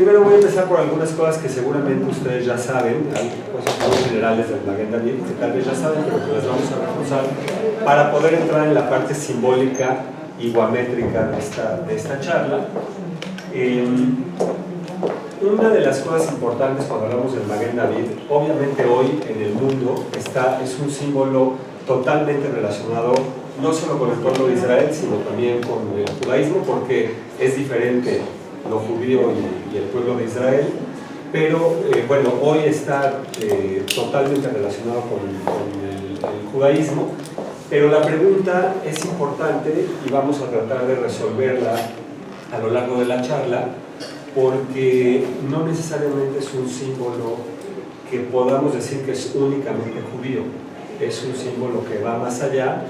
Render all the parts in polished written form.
primero voy a empezar por algunas cosas que seguramente ustedes ya saben, cosas muy generales del Maguen David, que tal vez ya saben, pero que las vamos a reforzar para poder entrar en la parte simbólica y guamétrica de esta charla. Una de las cosas importantes cuando hablamos del Maguen David, obviamente hoy en el mundo es un símbolo totalmente relacionado no solo con el pueblo de Israel, sino también con el judaísmo, porque es diferente lo judío y el pueblo de Israel, pero bueno, hoy está totalmente relacionado con el judaísmo, pero la pregunta es importante y vamos a tratar de resolverla a lo largo de la charla, porque no necesariamente es un símbolo que podamos decir que es únicamente judío, es un símbolo que va más allá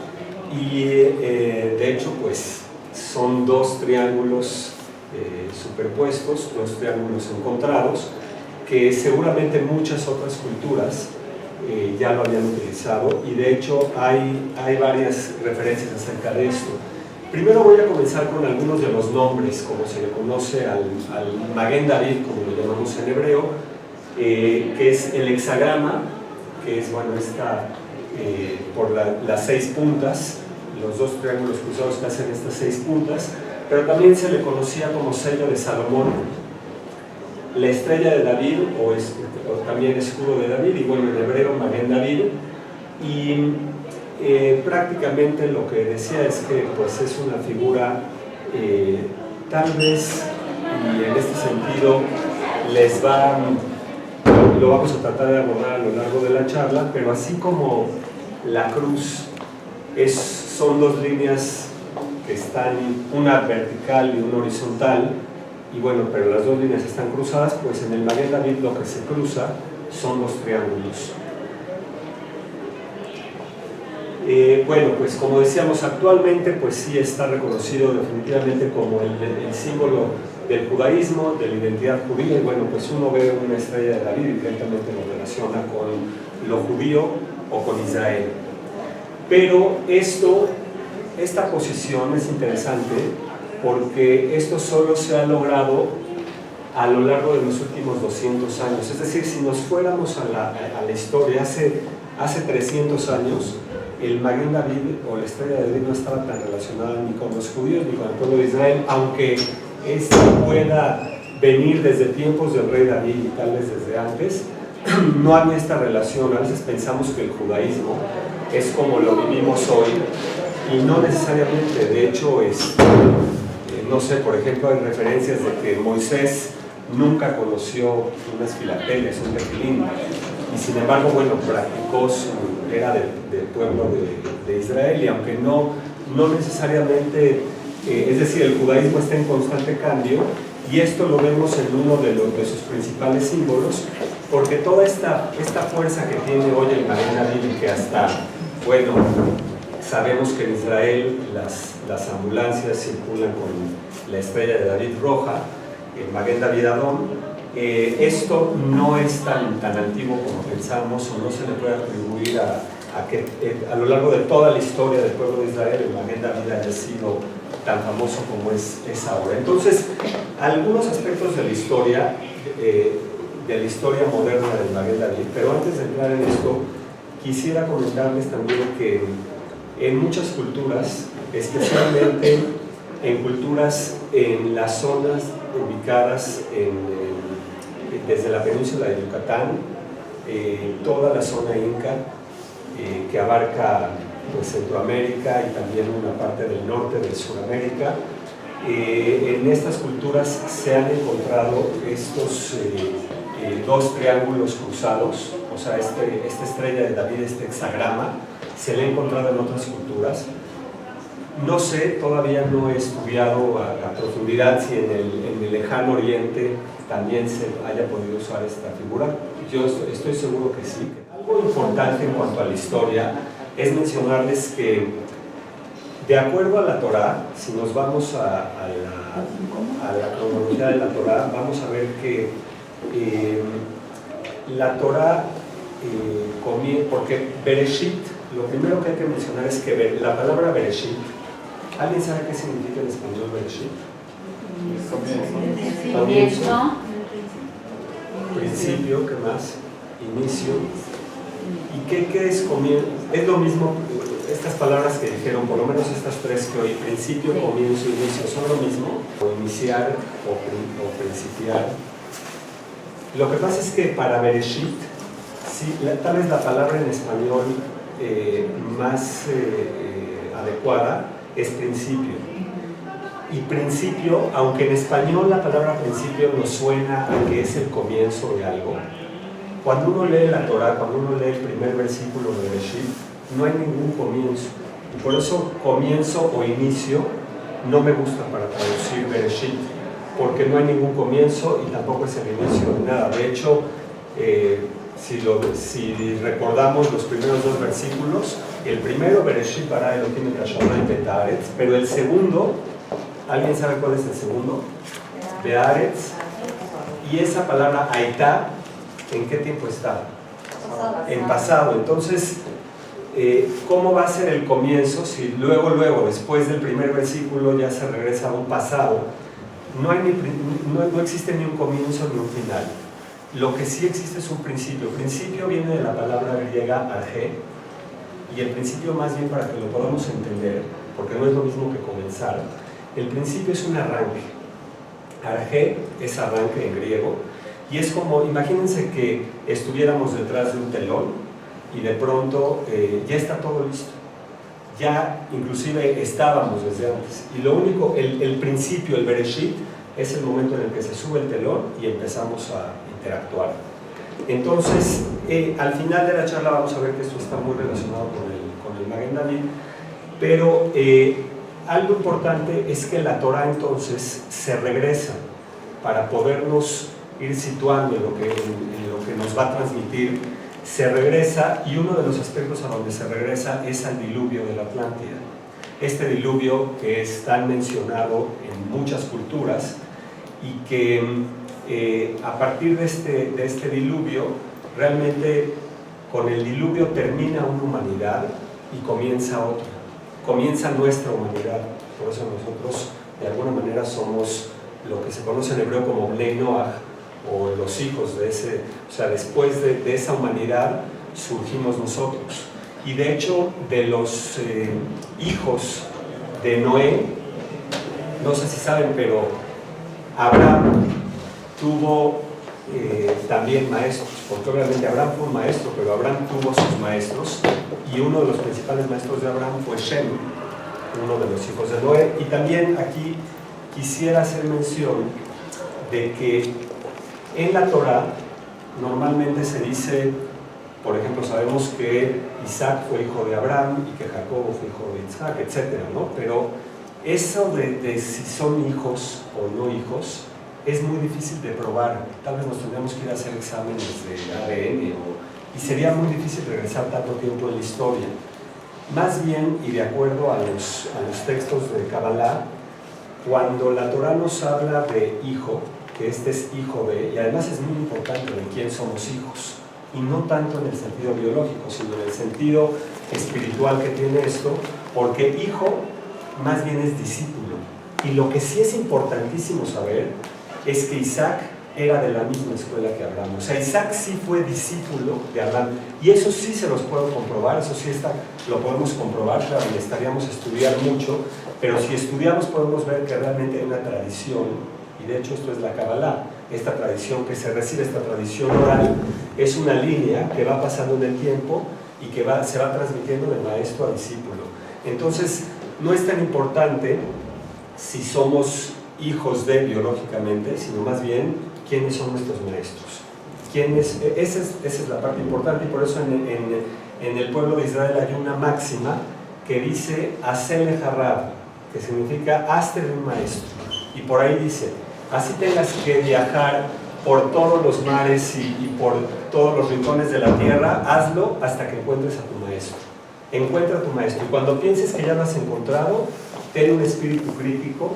y de hecho pues son dos triángulos superpuestos, dos triángulos encontrados que seguramente muchas otras culturas ya lo habían utilizado y de hecho hay varias referencias acerca de esto. Primero voy a comenzar con algunos de los nombres, como se le conoce al Maguen David, como lo llamamos en hebreo, que es el hexagrama, que es, bueno, por las 6 puntas, los dos triángulos cruzados que hacen estas 6 puntas, pero también se le conocía como sello de Salomón, la estrella de David, o también escudo de David, y bueno, en hebreo Maguen David, y prácticamente lo que decía es que pues es una figura tal vez, y en este sentido lo vamos a tratar de abordar a lo largo de la charla, pero así como la cruz son dos líneas que están, una vertical y una horizontal, y bueno, pero las dos líneas están cruzadas, pues en el Maguen David lo que se cruza son los triángulos. Bueno, pues como decíamos, actualmente pues sí está reconocido definitivamente como el símbolo del judaísmo, de la identidad judía, y bueno, pues uno ve una estrella de David y directamente lo relaciona con lo judío o con Israel. Pero esta posición es interesante porque esto solo se ha logrado a lo largo de los últimos 200 años, es decir, si nos fuéramos a la historia, hace 300 años, el Maguen David o la estrella de David no estaba tan relacionada ni con los judíos ni con el pueblo de Israel, aunque esto pueda venir desde tiempos del rey David y tal vez desde antes, no había esta relación. A veces pensamos que el judaísmo es como lo vivimos hoy y no necesariamente. De hecho, no sé, por ejemplo, hay referencias de que Moisés nunca conoció unas filatelias, un tefilín, y sin embargo, bueno, practicó era del pueblo de Israel, y aunque no necesariamente, es decir, el judaísmo está en constante cambio, y esto lo vemos en uno de sus principales símbolos, porque toda esta fuerza que tiene hoy el Maguen David, que hasta, bueno, sabemos que en Israel las ambulancias circulan con la estrella de David roja, el Maguen David Adón. Esto no es tan antiguo como pensamos, o no se le puede atribuir a que a lo largo de toda la historia del pueblo de Israel el Maguen David haya sido tan famoso como es ahora. Entonces, algunos aspectos de la historia moderna del Maguen David, pero antes de entrar en esto, quisiera comentarles también que en muchas culturas, especialmente en culturas en las zonas ubicadas desde la península de Yucatán, toda la zona inca, que abarca pues, Centroamérica y también una parte del norte de Sudamérica. En estas culturas se han encontrado estos dos triángulos cruzados, o sea, esta estrella de David, este hexagrama, se le ha encontrado en otras culturas. No sé, todavía no he estudiado a profundidad si en el lejano oriente también se haya podido usar esta figura. Yo estoy seguro que sí. Algo importante en cuanto a la historia es mencionarles que, de acuerdo a la Torá, si nos vamos a la cronología de la Torá, vamos a ver que la Torá porque Bereshit, lo primero que hay que mencionar es que la palabra Bereshit, ¿alguien sabe qué significa en español Bereshit? Comienzo. inicio. ¿Y qué es comienzo? Es lo mismo, estas palabras que dijeron, por lo menos estas tres que hoy, principio, comienzo, inicio, son lo mismo, o iniciar o principiar. Lo que pasa es que para Bereshit, sí, tal vez la palabra en español más adecuada es principio. Y principio, aunque en español la palabra principio nos suena a que es el comienzo de algo, cuando uno lee la Torah, cuando uno lee el primer versículo de Bereshit, no hay ningún comienzo. Y por eso comienzo o inicio no me gusta para traducir Bereshit, porque no hay ningún comienzo y tampoco es el inicio de nada. De hecho, si recordamos los primeros dos versículos, el primero, Bereshit bara Elohim et hashamayim v'et haaretz, pero el segundo, ¿alguien sabe cuál es el segundo? Be'aretz. Y esa palabra Aitá, ¿en qué tiempo está? En pasado. Entonces, ¿cómo va a ser el comienzo si luego, después del primer versículo ya se regresa a un pasado? No existe ni un comienzo ni un final. Lo que sí existe es un principio. Principio viene de la palabra griega arge, y el principio, más bien para que lo podamos entender, porque no es lo mismo que comenzar, el principio es un arranque. Arge es arranque en griego, y es como, imagínense que estuviéramos detrás de un telón y de pronto ya está todo listo. Ya inclusive estábamos desde antes. Y lo único, el principio, el Bereshit, es el momento en el que se sube el telón y empezamos a interactuar. Entonces, al final de la charla vamos a ver que esto está muy relacionado con el Magen David, pero algo importante es que la Torah entonces se regresa para podernos ir situando en lo que nos va a transmitir. Se regresa, y uno de los aspectos a donde se regresa es al diluvio de la Atlántida. Este diluvio que es tan mencionado en muchas culturas y que a partir de este diluvio, realmente con el diluvio termina una humanidad y comienza otra. Comienza nuestra humanidad. Por eso nosotros de alguna manera somos lo que se conoce en hebreo como Bnei Noach, o los hijos de ese, o sea, después de esa humanidad surgimos nosotros. Y de hecho, de los hijos de Noé, no sé si saben, pero Abraham tuvo también maestros, porque obviamente Abraham fue un maestro, pero Abraham tuvo sus maestros, y uno de los principales maestros de Abraham fue Shem, uno de los hijos de Noé. Y también aquí quisiera hacer mención de que en la Torah normalmente se dice, por ejemplo, sabemos que Isaac fue hijo de Abraham y que Jacob fue hijo de Isaac, etc., ¿no? Pero eso de si son hijos o no hijos es muy difícil de probar. Tal vez nos tendríamos que ir a hacer exámenes de ADN y sería muy difícil regresar tanto tiempo en la historia. Más bien, y de acuerdo a los textos de Kabbalah, cuando la Torah nos habla de hijo, que este es hijo de, y además es muy importante de quién somos hijos, y no tanto en el sentido biológico, sino en el sentido espiritual que tiene esto, porque hijo más bien es discípulo. Y lo que sí es importantísimo saber es que Isaac era de la misma escuela que Abraham. O sea, Isaac sí fue discípulo de Abraham, y eso sí se los puedo comprobar, eso sí lo podemos comprobar, claro, necesitaríamos estudiar mucho, pero si estudiamos podemos ver que realmente hay una tradición. Y de hecho esto es la Kabbalah, esta tradición que se recibe, esta tradición oral, es una línea que va pasando en el tiempo y que se va transmitiendo de maestro a discípulo. Entonces, no es tan importante si somos hijos de biológicamente, sino más bien quiénes son nuestros maestros. Esa es la parte importante, y por eso en el pueblo de Israel hay una máxima que dice Asele Harrab, que significa hazte de un maestro. Y por ahí dice, así tengas que viajar por todos los mares y por todos los rincones de la tierra, hazlo hasta que encuentres a tu maestro. Encuentra a tu maestro. Y cuando pienses que ya lo has encontrado, ten un espíritu crítico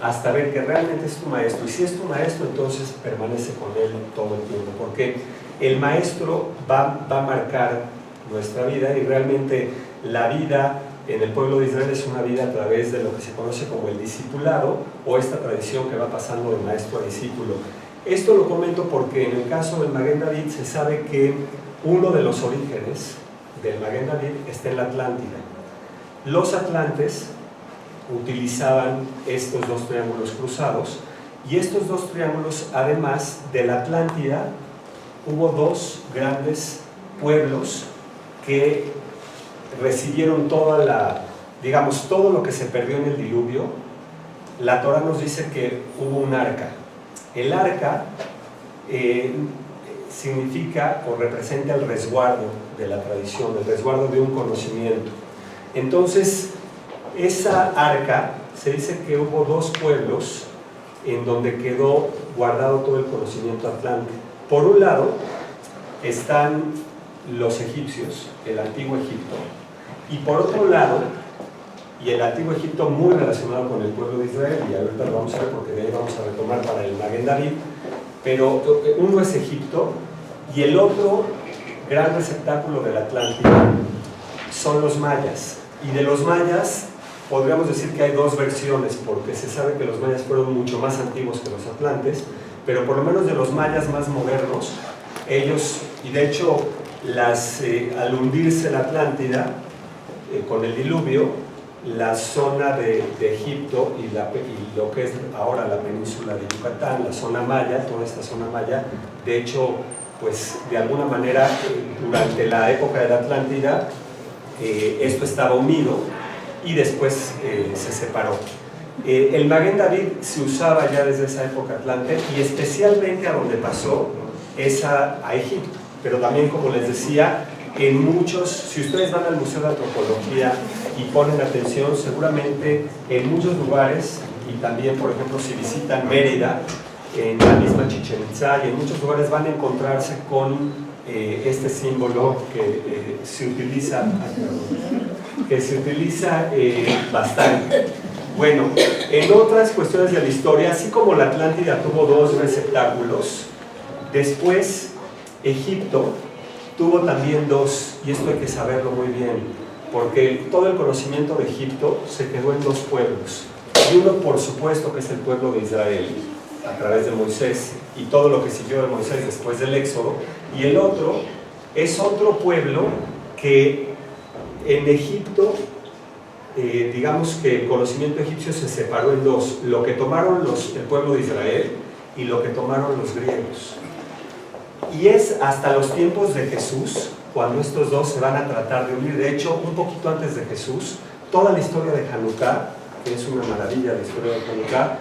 hasta ver que realmente es tu maestro. Y si es tu maestro, entonces permanece con él todo el tiempo. Porque el maestro va a marcar nuestra vida, y realmente la vida en el pueblo de Israel es una vida a través de lo que se conoce como el discipulado, o esta tradición que va pasando de maestro a discípulo. Esto lo comento porque en el caso del Maguen David se sabe que uno de los orígenes del Maguen David está en la Atlántida. Los atlantes utilizaban estos dos triángulos cruzados, y estos dos triángulos, además de la Atlántida, hubo dos grandes pueblos que recibieron toda la, digamos, todo lo que se perdió en el diluvio. La Torá nos dice que hubo un arca. El arca significa o representa el resguardo de la tradición, el resguardo de un conocimiento. Entonces, esa arca, se dice que hubo dos pueblos en donde quedó guardado todo el conocimiento atlante. Por un lado están los egipcios, el antiguo Egipto, y por otro lado, y el antiguo Egipto muy relacionado con el pueblo de Israel, y ahorita lo vamos a ver porque de ahí vamos a retomar para el Maguen David, pero uno es Egipto, y el otro gran receptáculo de la Atlántida son los mayas. Y de los mayas podríamos decir que hay dos versiones, porque se sabe que los mayas fueron mucho más antiguos que los atlantes, pero por lo menos de los mayas más modernos, ellos, y de hecho al hundirse la Atlántida con el diluvio, la zona de Egipto y lo que es ahora la península de Yucatán, la zona maya, toda esta zona maya, de hecho, pues de alguna manera durante la época de la Atlántida esto estaba unido y después se separó. El Maguen David se usaba ya desde esa época atlante, y especialmente a donde pasó es a Egipto, pero también, como les decía, en muchos, si ustedes van al Museo de Antropología y ponen atención, seguramente en muchos lugares, y también por ejemplo si visitan Mérida, en la misma Chichén Itzá, y en muchos lugares van a encontrarse con este símbolo que se utiliza bastante. Bueno, en otras cuestiones de la historia, así como la Atlántida tuvo dos receptáculos, después Egipto tuvo también dos, y esto hay que saberlo muy bien, porque todo el conocimiento de Egipto se quedó en dos pueblos, y uno por supuesto que es el pueblo de Israel, a través de Moisés, y todo lo que siguió de Moisés después del Éxodo, y el otro es otro pueblo que en Egipto, digamos que el conocimiento egipcio se separó en dos, lo que tomaron el pueblo de Israel y lo que tomaron los griegos. Y es hasta los tiempos de Jesús cuando estos dos se van a tratar de unir. De hecho, un poquito antes de Jesús, toda la historia de Hanukkah, que es una maravilla la historia de Hanukkah,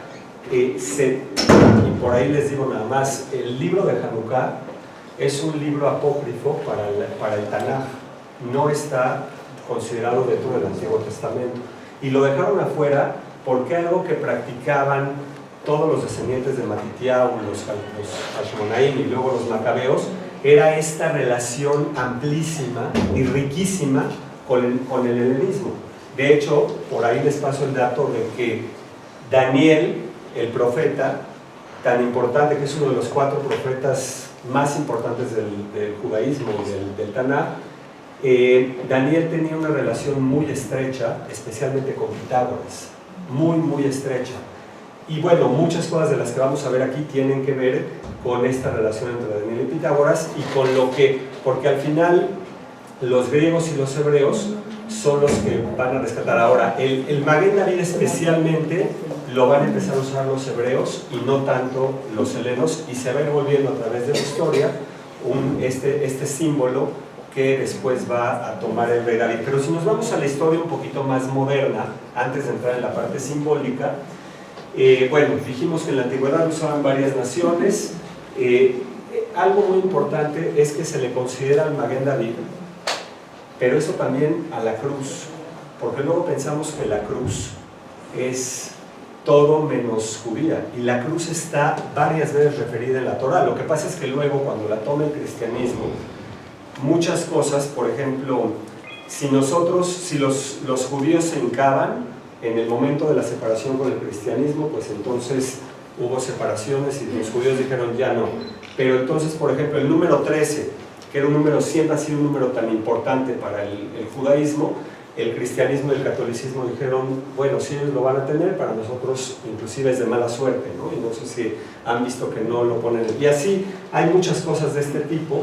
y por ahí les digo nada más, el libro de Hanukkah es un libro apócrifo para el Tanaj, no está considerado dentro del Antiguo Testamento, y lo dejaron afuera porque algo que practicaban todos los descendientes de Matitiao, los Hashmonaim y luego los Macabeos, era esta relación amplísima y riquísima con el helenismo. De hecho, por ahí les paso el dato de que Daniel, el profeta, tan importante, que es uno de los 4 profetas más importantes del judaísmo, del Tanaj, Daniel tenía una relación muy estrecha, especialmente con Pitágoras, muy estrecha. Y bueno, muchas cosas de las que vamos a ver aquí tienen que ver con esta relación entre Daniel y Pitágoras, y con lo que, porque al final los griegos y los hebreos son los que van a rescatar. Ahora, el Maguen David especialmente lo van a empezar a usar los hebreos y no tanto los helenos, y se va a ir volviendo a través de la historia este símbolo que después va a tomar el rey David. Pero si nos vamos a la historia un poquito más moderna, antes de entrar en la parte simbólica, bueno, dijimos que en la antigüedad usaban varias naciones. Algo muy importante es que se le considera al Maguen David, pero eso también a la cruz, porque luego pensamos que la cruz es todo menos judía, y la cruz está varias veces referida en la Torá. Lo que pasa es que luego, cuando la toma el cristianismo, muchas cosas, por ejemplo, si los judíos se hincaban en el momento de la separación con el cristianismo, pues entonces hubo separaciones y los judíos dijeron ya no. Pero entonces, por ejemplo, el número 13, que era un número, siempre ha sido un número tan importante para el judaísmo, el cristianismo y el catolicismo dijeron, bueno, si ellos lo van a tener, para nosotros inclusive es de mala suerte, ¿no? Y no sé si han visto que no lo ponen. Y así hay muchas cosas de este tipo,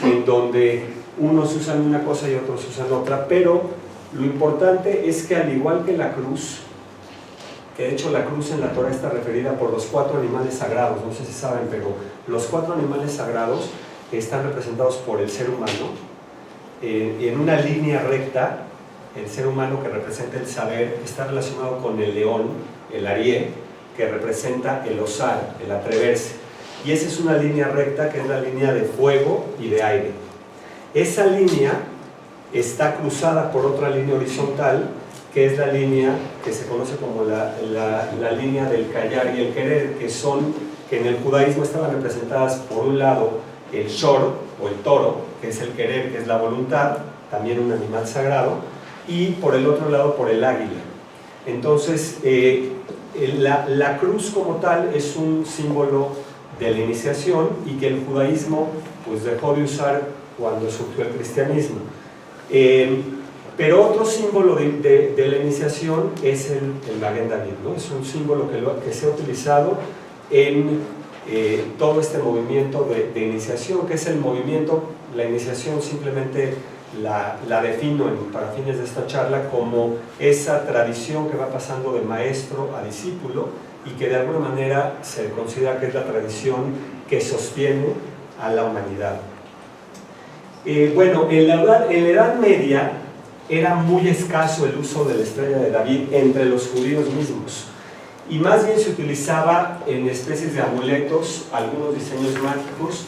en donde unos usan una cosa y otros usan otra, pero lo importante es que al igual que la cruz, que de hecho la cruz en la Torah está referida por los 4 animales sagrados, no sé si saben, pero los 4 animales sagrados están representados por el ser humano, y en una línea recta. El ser humano, que representa el saber, está relacionado con el león, el arié, que representa el osar, el atreverse. Y esa es una línea recta, que es la línea de fuego y de aire. Esa línea está cruzada por otra línea horizontal, que es la línea que se conoce como la línea del callar y el querer, que en el judaísmo estaban representadas por un lado el shor, o el toro, que es el querer, que es la voluntad, también un animal sagrado, y por el otro lado por el águila. Entonces la cruz como tal es un símbolo de la iniciación, y que el judaísmo pues dejó de usar cuando surgió el cristianismo. Pero otro símbolo de la iniciación es el Maguen David, ¿no? Es un símbolo que se ha utilizado en todo este movimiento de iniciación, que es el movimiento. La iniciación simplemente la defino para fines de esta charla como esa tradición que va pasando de maestro a discípulo, y que de alguna manera se considera que es la tradición que sostiene a la humanidad. Bueno, en la Edad Media era muy escaso el uso de la estrella de David entre los judíos mismos, y más bien se utilizaba en especies de amuletos, algunos diseños mágicos.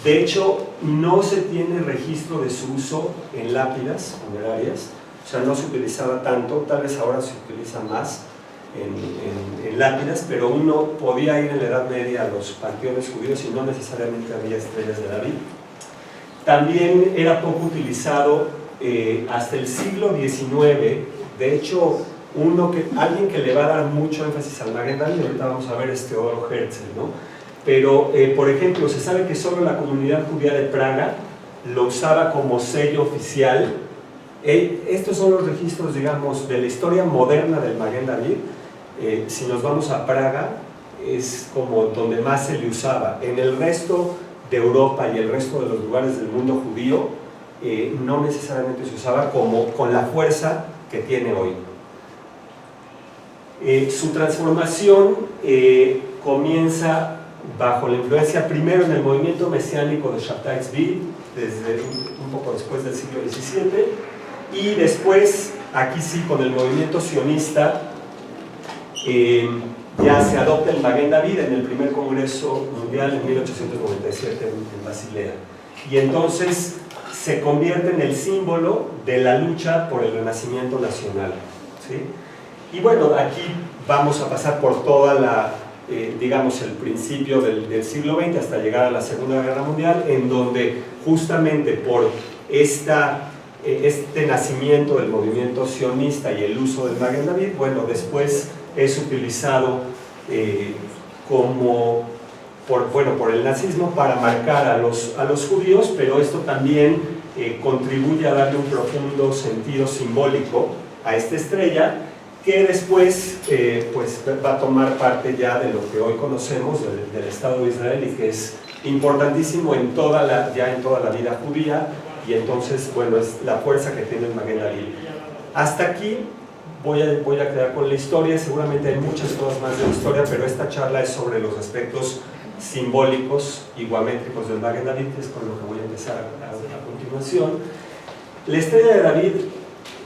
De hecho, no se tiene registro de su uso en lápidas funerarias, o sea, no se utilizaba tanto, tal vez ahora se utiliza más en lápidas, pero uno podía ir en la Edad Media a los panteones judíos y no necesariamente había estrellas de David. También era poco utilizado hasta el siglo XIX. De hecho, alguien que le va a dar mucho énfasis al Maguen David, ahorita vamos a ver, es Teodoro Herzl, ¿no? Pero, por ejemplo, se sabe que solo la comunidad judía de Praga lo usaba como sello oficial. Estos son los registros, digamos, de la historia moderna del Maguen David. Si nos vamos a Praga, es como donde más se le usaba. En el resto de Europa y el resto de los lugares del mundo judío, no necesariamente se usaba con la fuerza que tiene hoy. Su transformación comienza bajo la influencia, primero en el movimiento mesiánico de Shabtai Tzvi, desde un poco después del siglo XVII, y después, aquí sí, con el movimiento sionista, ya se adopta el Maguen David en el primer Congreso Mundial en 1897 en Basilea, y entonces se convierte en el símbolo de la lucha por el renacimiento nacional, ¿sí? Y bueno, aquí vamos a pasar por toda digamos, el principio del siglo XX hasta llegar a la Segunda Guerra Mundial, en donde justamente por este nacimiento del movimiento sionista y el uso del Maguen David, bueno, después es utilizado por el nazismo para marcar a los judíos, pero esto también contribuye a darle un profundo sentido simbólico a esta estrella, que después pues va a tomar parte ya de lo que hoy conocemos del Estado de Israel, y que es importantísimo en toda la vida judía, y entonces, bueno, es la fuerza que tiene el Maguen David. Hasta aquí voy a quedar con la historia. Seguramente hay muchas cosas más de la historia, pero esta charla es sobre los aspectos simbólicos y guamétricos del Maguen David, que es con lo que voy a empezar a continuación. La estrella de David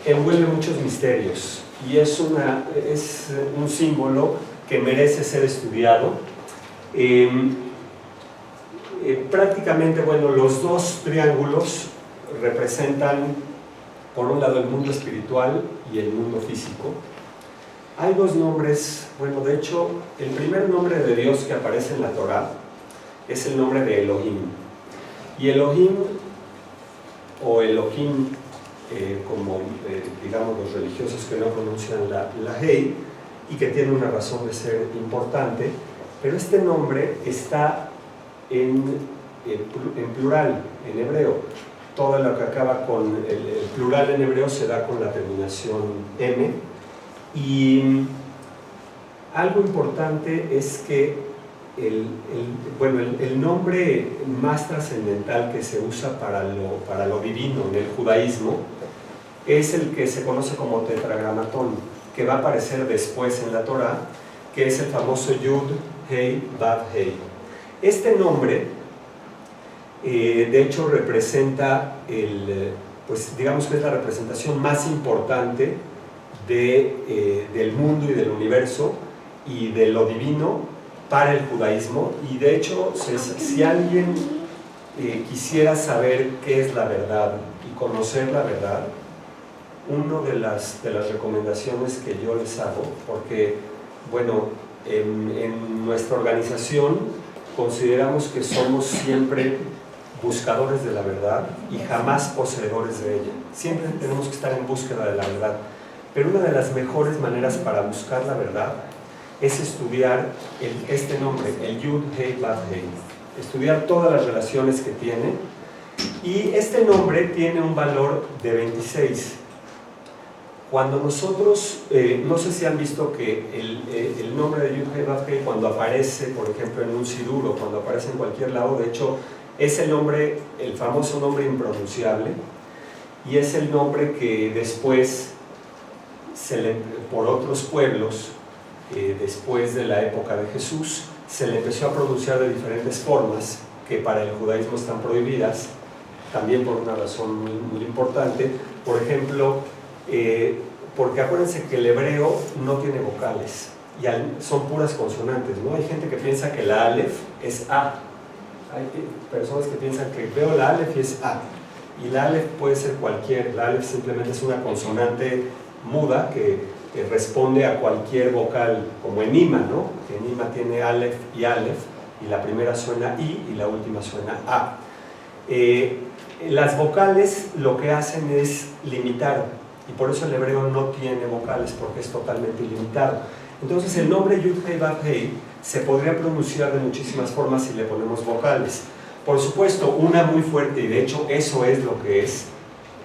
envuelve muchos misterios, y es un símbolo que merece ser estudiado. Prácticamente, bueno, los dos triángulos representan, por un lado, el mundo espiritual y el mundo físico. Hay dos nombres, bueno, de hecho, el primer nombre de Dios que aparece en la Torá es el nombre de Elohim. Y Elohim, o Elohim, como digamos los religiosos que no pronuncian la Hey, y que tiene una razón de ser importante, pero este nombre está en plural, en hebreo. todo lo que acaba con el plural en hebreo se da con la terminación M. Y algo importante es que el nombre más trascendental que se usa para lo divino en el judaísmo es el que se conoce como tetragramatón, que va a aparecer después en la Torá, que es el famoso Yud, Hei, Vav, Hei. Este nombre, de hecho, representa pues digamos que es la representación más importante del mundo y del universo y de lo divino para el judaísmo. Y de hecho, si alguien quisiera saber qué es la verdad y conocer la verdad, una de las recomendaciones que yo les hago, porque bueno, en nuestra organización consideramos que somos siempre buscadores de la verdad y jamás poseedores de ella. Siempre tenemos que estar en búsqueda de la verdad. Pero una de las mejores maneras para buscar la verdad es estudiar este nombre, el Yud, Hei, Vav, Hei. Estudiar todas las relaciones que tiene. Y este nombre tiene un valor de 26. Cuando nosotros, no sé si han visto que el nombre de Yud, Hei, Vav, Hei, cuando aparece, por ejemplo, en un sidur o cuando aparece en cualquier lado, de hecho, es el nombre, el famoso nombre impronunciable, y es el nombre que después, por otros pueblos, después de la época de Jesús, se le empezó a pronunciar de diferentes formas que para el judaísmo están prohibidas, también por una razón muy, muy importante. Por ejemplo, porque acuérdense que el hebreo no tiene vocales, y son puras consonantes, ¿no? Hay gente que piensa que la Aleph es A. Hay personas que piensan que veo la Aleph y es A. Y la Aleph puede ser cualquier. La Aleph simplemente es una consonante muda que responde a cualquier vocal, como en Ima, ¿no? Que en Ima tiene Aleph, y la primera suena I y la última suena A. Las vocales lo que hacen es limitar, y por eso el hebreo no tiene vocales, porque es totalmente ilimitado. Entonces el nombre Yud, Hei, Vav, Hei se podría pronunciar de muchísimas formas si le ponemos vocales. Por supuesto, una muy fuerte, y de hecho eso es lo que es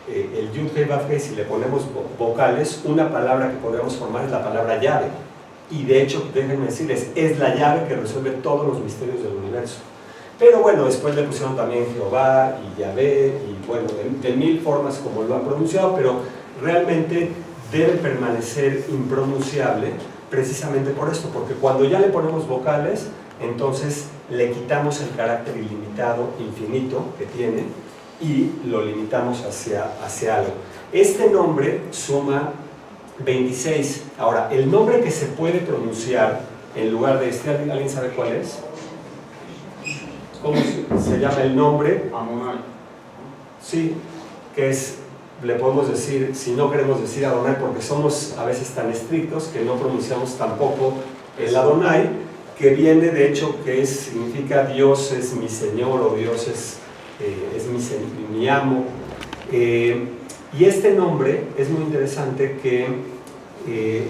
el Yud, Hei, Vav, Hei. Si le ponemos vocales, una palabra que podríamos formar es la palabra llave, y de hecho, déjenme decirles, es la llave que resuelve todos los misterios del universo. Pero bueno, después le pusieron también Jehová y Yahvé, y bueno, de mil formas como lo han pronunciado, pero realmente debe permanecer impronunciable precisamente por esto, porque cuando ya le ponemos vocales, entonces le quitamos el carácter ilimitado, infinito que tiene, y lo limitamos hacia algo. Este nombre suma 26. Ahora, el nombre que se puede pronunciar en lugar de este, ¿alguien sabe cuál es? ¿Cómo se llama el nombre? Adonai. Sí, que es, le podemos decir, si no queremos decir Adonai, porque somos a veces tan estrictos que no pronunciamos tampoco el Adonai, que viene de hecho, significa Dios es mi Señor, o Dios es mi amo. Y este nombre es muy interesante, que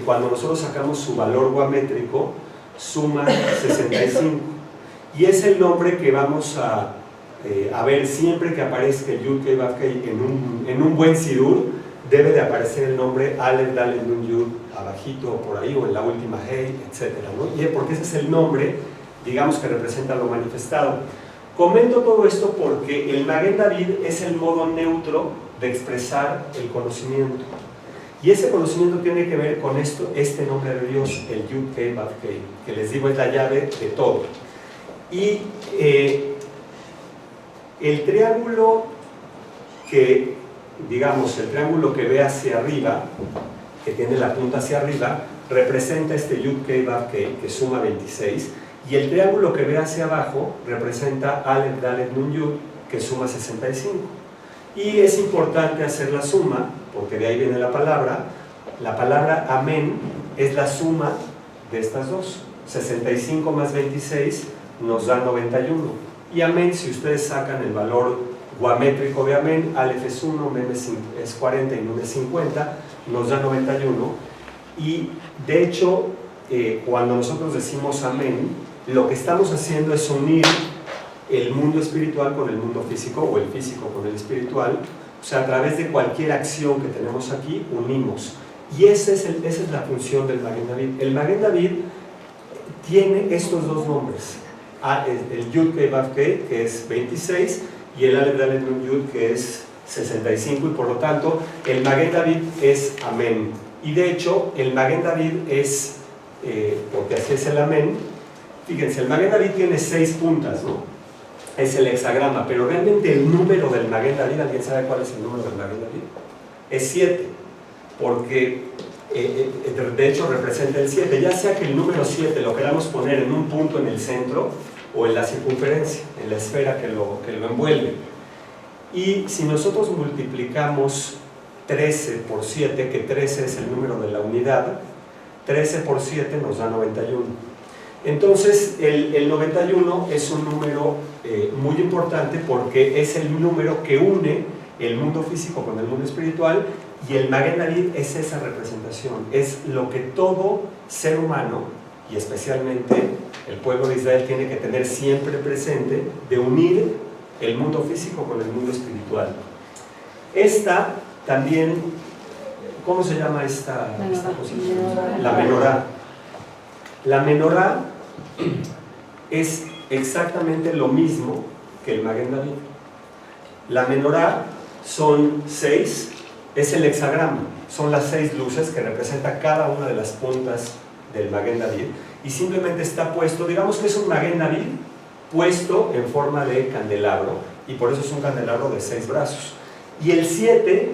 cuando nosotros sacamos su valor guamétrico, suma 65. Y es el nombre que vamos a ver siempre que aparezca el Yud, Kei, Vav, Kei en un buen sidur. Debe de aparecer el nombre Aleph, Dalet, Nun, Yud abajito o por ahí, o en la última Hei, etc., ¿no? Y porque ese es el nombre, digamos, que representa lo manifestado. Comento todo esto porque el Maguen David es el modo neutro de expresar el conocimiento. Y ese conocimiento tiene que ver con este nombre de Dios, el Yud, Kei, Vav, Kei, que les digo es la llave de todo. Y el triángulo que, digamos, el triángulo que ve hacia arriba, que tiene la punta hacia arriba, representa este Yud, Kei, Vav, Kei, que suma 26, y el triángulo que ve hacia abajo representa Aleph, Dalet, Nun, Yud, que suma 65. Y es importante hacer la suma, porque de ahí viene la palabra. La palabra amén es la suma de estas dos. 65 más 26 nos da 91. Y amén, si ustedes sacan el valor guamétrico de amén, Aleph es 1, mem es 40 y nun es 50, nos da 91. Y de hecho, cuando nosotros decimos amén, lo que estamos haciendo es unir el mundo espiritual con el mundo físico, o el físico con el espiritual. O sea, a través de cualquier acción que tenemos aquí, unimos. Y esa es la función del Maguen David. El Maguen David tiene estos dos nombres. El Yud Kei Vav Kei, que es 26, y el Aleph Dalet Nun Yud, que es 65, y por lo tanto, el Maguen David es Amén. Y de hecho, el Maguen David es, porque así es el Amén, fíjense, el Maguen David tiene 6 puntas, ¿no? Es el hexagrama, pero realmente el número del Maguen David, ¿alguien sabe cuál es el número del Maguen David? Es 7, porque de hecho representa el 7, ya sea que el número 7 lo queramos poner en un punto en el centro o en la circunferencia, en la esfera que lo envuelve. Y si nosotros multiplicamos 13 por 7, que 13 es el número de la unidad, 13 por 7 nos da 91. Entonces el 91 es un número muy importante porque es el número que une el mundo físico con el mundo espiritual, y el Maguen David es esa representación, es lo que todo ser humano, y especialmente el pueblo de Israel, tiene que tener siempre presente, de unir el mundo físico con el mundo espiritual. Esta también, ¿cómo se llama esta posición? La menorá. La menorá es exactamente lo mismo que el Maguen David. La menorá son 6, es el hexagrama, son las 6 luces que representa cada una de las puntas del Maguen David, y simplemente está puesto, digamos que es un Maguen David puesto en forma de candelabro, y por eso es un candelabro de 6 brazos. Y el 7,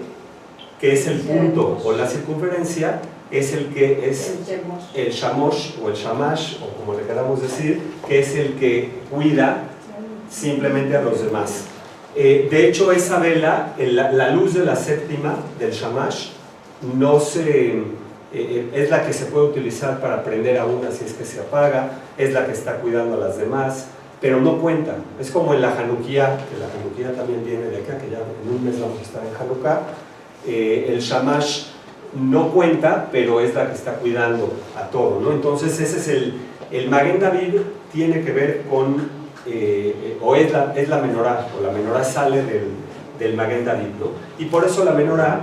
que es el punto o la circunferencia, es el que es el shamosh o el shamash, o como le queramos decir, que es el que cuida simplemente a los demás. De hecho, esa vela, la luz de la séptima del shamash, es la que se puede utilizar para prender a una si es que se apaga, es la que está cuidando a las demás, pero no cuenta. Es como en la Hanukkah, que la Hanukkah también viene de acá, que ya en un mes vamos a estar en Hanukkah. El shamash no cuenta, pero es la que está cuidando a todo, ¿no? Entonces ese es el Maguen David, tiene que ver con o es la menorá, o la menorá sale del Maguen David, ¿no? Y por eso la menorá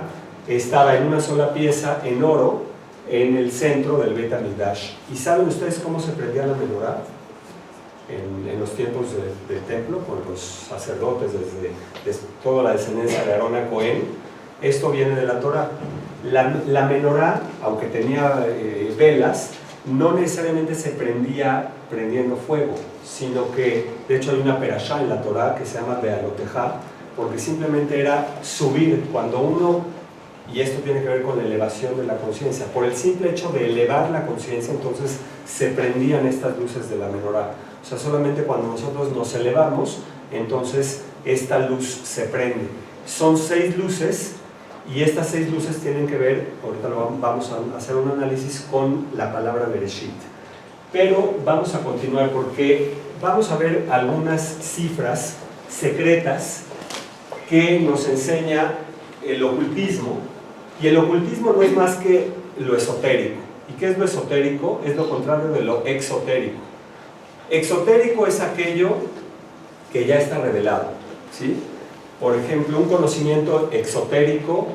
estaba en una sola pieza en oro en el centro del Bet HaMikdash. ¿Y saben ustedes cómo se prendía la menorá en los tiempos del templo, con los sacerdotes, desde toda la descendencia de Aarón a Cohen? Esto viene de la Torá. La menorá, aunque tenía velas, no necesariamente se prendía prendiendo fuego, sino que, de hecho, hay una perashá en la Torá que se llama Bealotejá, porque simplemente era subir cuando uno, y esto tiene que ver con la elevación de la conciencia, por el simple hecho de elevar la conciencia, entonces se prendían estas luces de la menorá. O sea, solamente cuando nosotros nos elevamos, entonces esta luz se prende. Son 6 luces, y estas 6 luces tienen que ver, ahorita vamos a hacer un análisis con la palabra Bereshit. Pero vamos a continuar porque vamos a ver algunas cifras secretas que nos enseña el ocultismo, y el ocultismo no es más que lo esotérico. ¿Y qué es lo esotérico? Es lo contrario de lo exotérico. Exotérico es aquello que ya está revelado, ¿sí? Por ejemplo, un conocimiento exotérico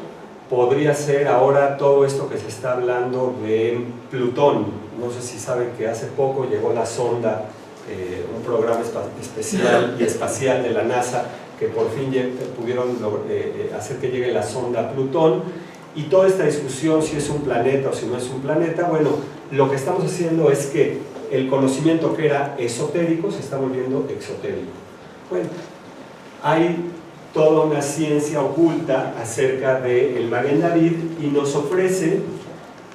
podría ser ahora todo esto que se está hablando de Plutón. No sé si saben que hace poco llegó la sonda, un programa especial y espacial de la NASA, que por fin pudieron hacer que llegue la sonda a Plutón, y toda esta discusión si es un planeta o si no es un planeta, bueno, lo que estamos haciendo es que el conocimiento que era esotérico se está volviendo exotérico. Bueno, hay toda una ciencia oculta acerca del Maguen David, y nos ofrece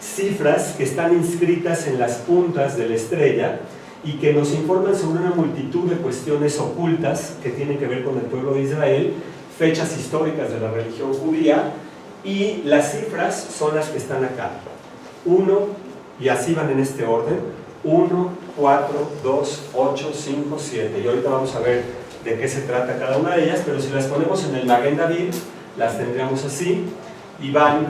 cifras que están inscritas en las puntas de la estrella y que nos informan sobre una multitud de cuestiones ocultas que tienen que ver con el pueblo de Israel, fechas históricas de la religión judía, y las cifras son las que están acá. 1, y así van en este orden: 1, 4, 2, 8, 5, 7. Y ahorita vamos a ver de qué se trata cada una de ellas, pero si las ponemos en el Maguen David, las tendríamos así, y van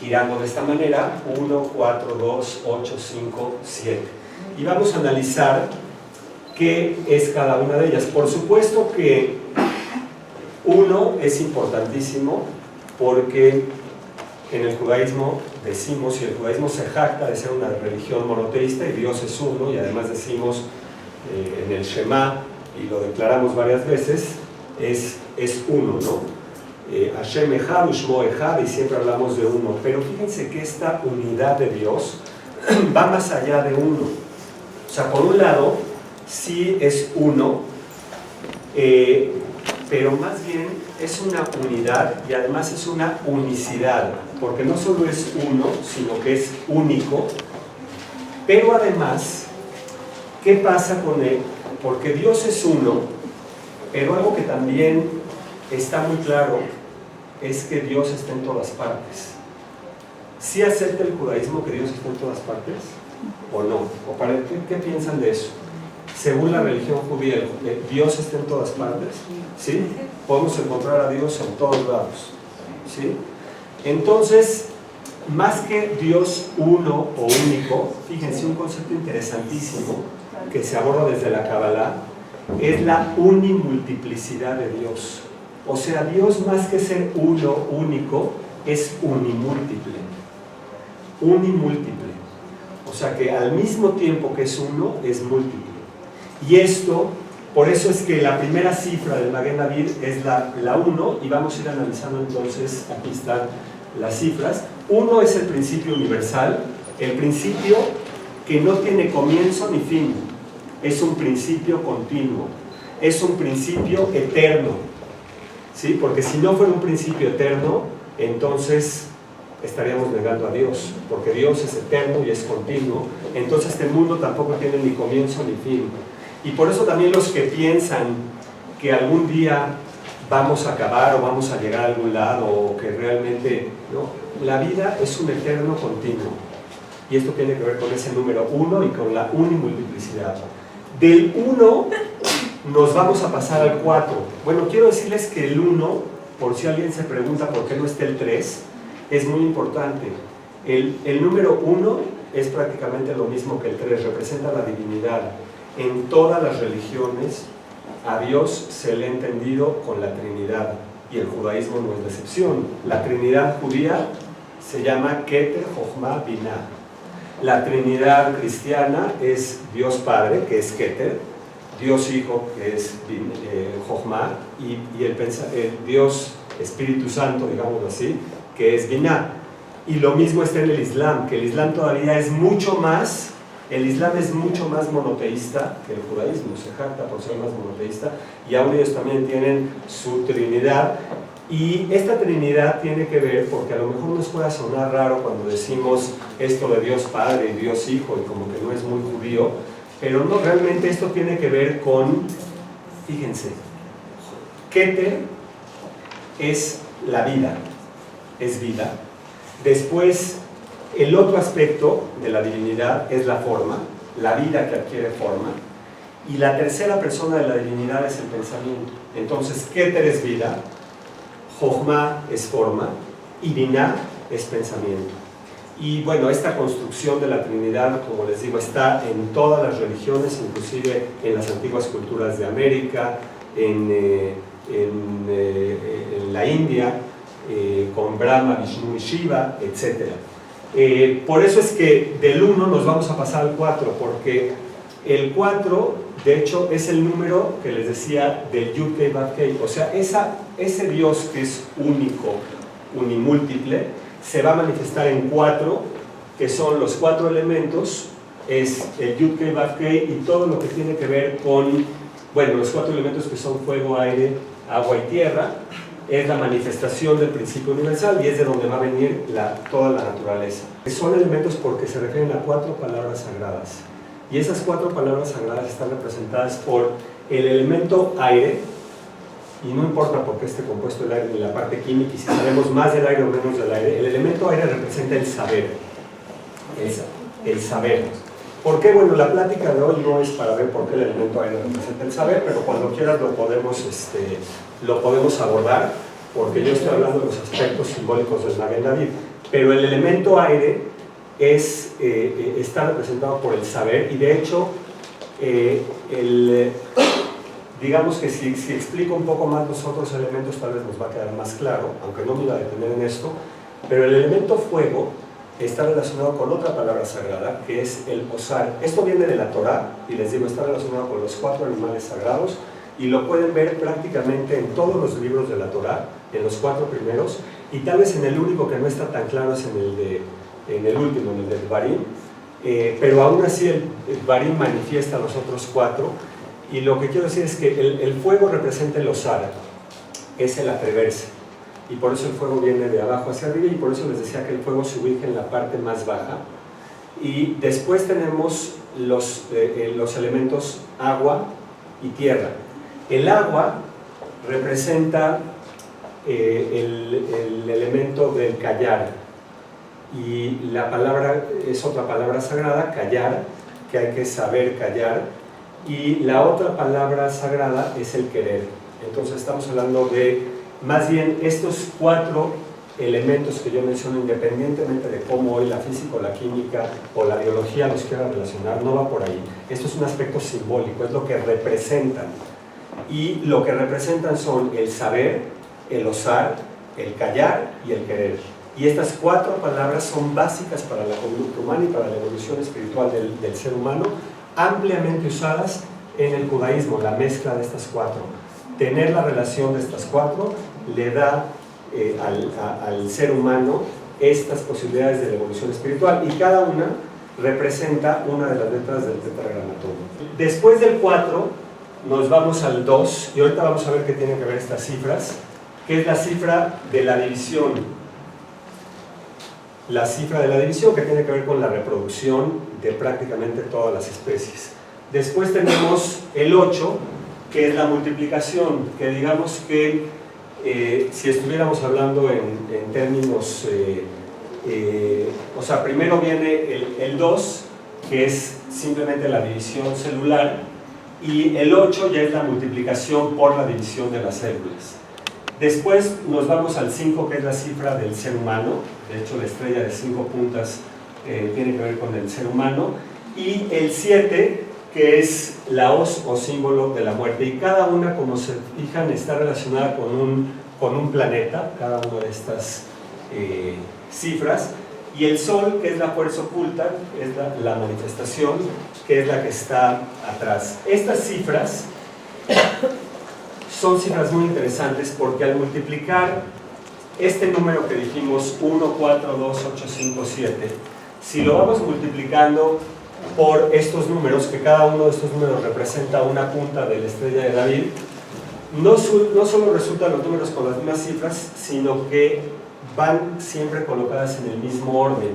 girando de esta manera: 1, 4, 2, 8, 5, 7. Y vamos a analizar qué es cada una de ellas. Por supuesto que uno es importantísimo porque en el judaísmo decimos, y el judaísmo se jacta de ser una religión monoteísta y Dios es uno, y además decimos en el Shema, y lo declaramos varias veces, es uno, ¿no? Hashem Echad, Ushmo Echad, y siempre hablamos de uno, pero fíjense que esta unidad de Dios va más allá de uno. O sea, por un lado, sí es uno, pero más bien es una unidad y además es una unicidad, porque no solo es uno, sino que es único, pero además, ¿qué pasa con él? Porque Dios es uno, pero algo que también está muy claro es que Dios está en todas partes. ¿Sí acepta el judaísmo que Dios está en todas partes? ¿O no? ¿O para qué piensan de eso? Según la religión judía, ¿Dios está en todas partes? ¿Sí? Podemos encontrar a Dios en todos lados. ¿Sí? Entonces, más que Dios uno o único, fíjense, un concepto interesantísimo que se aborda desde la Kabbalah es la unimultiplicidad de Dios. O sea, Dios más que ser uno, único, es unimúltiple. Unimúltiple. O sea que al mismo tiempo que es uno, es múltiple. Y esto, por eso es que la primera cifra del Maguen David es la 1, y vamos a ir analizando entonces, aquí están las cifras. 1 es el principio universal, el principio que no tiene comienzo ni fin, es un principio continuo, es un principio eterno. ¿Sí? Porque si no fuera un principio eterno, entonces estaríamos negando a Dios, porque Dios es eterno y es continuo, entonces este mundo tampoco tiene ni comienzo ni fin. Y por eso también los que piensan que algún día vamos a acabar o vamos a llegar a algún lado, o que realmente, ¿no? La vida es un eterno continuo, y esto tiene que ver con ese número 1 y con la unimultiplicidad. Del 1 nos vamos a pasar al 4. Bueno, quiero decirles que el 1, por si alguien se pregunta por qué no está el 3, es muy importante. El número 1 es prácticamente lo mismo que el 3, representa la divinidad. En todas las religiones a Dios se le ha entendido con la Trinidad, y el judaísmo no es la excepción. La Trinidad judía se llama Keter, Jochma, Binah. La Trinidad cristiana es Dios Padre, que es Keter, Dios Hijo, que es Jochma, y el Dios Espíritu Santo, digámoslo así, que es Binah. Y lo mismo está en el Islam, que el Islam todavía es mucho más, el Islam es mucho más monoteísta que el judaísmo, se jacta por ser más monoteísta, y aún ellos también tienen su Trinidad. Y esta Trinidad tiene que ver, porque a lo mejor nos pueda sonar raro cuando decimos esto de Dios Padre y Dios Hijo, y como que no es muy judío, pero no, realmente esto tiene que ver con, fíjense, Keter es la vida, es vida. Después, el otro aspecto de la divinidad es la forma, la vida que adquiere forma. Y la tercera persona de la divinidad es el pensamiento. Entonces, Keter es vida, Jochma es forma y Binah es pensamiento. Y bueno, esta construcción de la Trinidad, como les digo, está en todas las religiones, inclusive en las antiguas culturas de América, en la India, con Brahma, Vishnu y Shiva, etc. Por eso es que del 1 nos vamos a pasar al 4, porque el 4, de hecho, es el número que les decía del Yud-Kei Vav-Kei. O sea, ese Dios que es único, unimúltiple, se va a manifestar en 4, que son los 4 elementos, es el Yud-Kei Vav-Kei y todo lo que tiene que ver con, bueno, los 4 elementos que son fuego, aire, agua y tierra, es la manifestación del principio universal y es de donde va a venir toda la naturaleza. Son elementos porque se refieren a 4 palabras sagradas, y esas 4 palabras sagradas están representadas por el elemento aire, y no importa por qué esté compuesto el aire en la parte química, y si sabemos más del aire o menos del aire, el elemento aire representa el saber, el saber. ¿Por qué? Bueno, la plática de hoy no es para ver por qué el elemento aire representa el saber, pero cuando quieras lo podemos abordar, porque yo estoy hablando de los aspectos simbólicos del Maguen David. Pero el elemento aire está representado por el saber, y de hecho digamos que si explico un poco más los otros elementos tal vez nos va a quedar más claro, aunque no me voy a detener en esto, pero el elemento fuego está relacionado con otra palabra sagrada que es el osar. Esto viene de la Torá y les digo, está relacionado con los 4 animales sagrados y lo pueden ver prácticamente en todos los libros de la Torá, en los 4 primeros, y tal vez en el único que no está tan claro es en el último, en el del Barim, pero aún así el Barim manifiesta los otros 4. Y lo que quiero decir es que el fuego representa el osar, es el atreverse. Y por eso el fuego viene de abajo hacia arriba y por eso les decía que el fuego se ubica en la parte más baja. Y después tenemos los elementos agua y tierra. El agua representa el elemento del callar. Y la palabra es otra palabra sagrada, callar, que hay que saber callar. Y la otra palabra sagrada es el querer. Entonces estamos hablando de, más bien, estos 4 elementos que yo menciono, independientemente de cómo hoy la física o la química o la biología los quiera relacionar, no va por ahí. Esto es un aspecto simbólico, es lo que representan. Y lo que representan son el saber, el osar, el callar y el querer. Y estas 4 palabras son básicas para la conducta humana y para la evolución espiritual del ser humano, ampliamente usadas en el judaísmo, la mezcla de estas 4. Tener la relación de estas 4 le da al ser humano estas posibilidades de la evolución espiritual y cada una representa una de las letras del tetragramatón. Después del 4 nos vamos al 2 y ahorita vamos a ver qué tienen que ver estas cifras, que es la cifra de la división. La cifra de la división que tiene que ver con la reproducción de prácticamente todas las especies. Después tenemos el 8, que es la multiplicación, que digamos que si estuviéramos hablando en términos, o sea, primero viene el 2, que es simplemente la división celular, y el 8 ya es la multiplicación por la división de las células. Después nos vamos al 5, que es la cifra del ser humano. De hecho, la estrella de 5 puntas tiene que ver con el ser humano. Y el 7, que es la hoz o símbolo de la muerte. Y cada una, como se fijan, está relacionada con un planeta, cada una de estas cifras. Y el sol, que es la fuerza oculta, es la manifestación, que es la que está atrás. Estas cifras son cifras muy interesantes porque al multiplicar este número que dijimos 1, 4, 2, 8, 5, 7, si lo vamos multiplicando por estos números, que cada uno de estos números representa una punta de la estrella de David, no solo resultan los números con las mismas cifras, sino que van siempre colocadas en el mismo orden.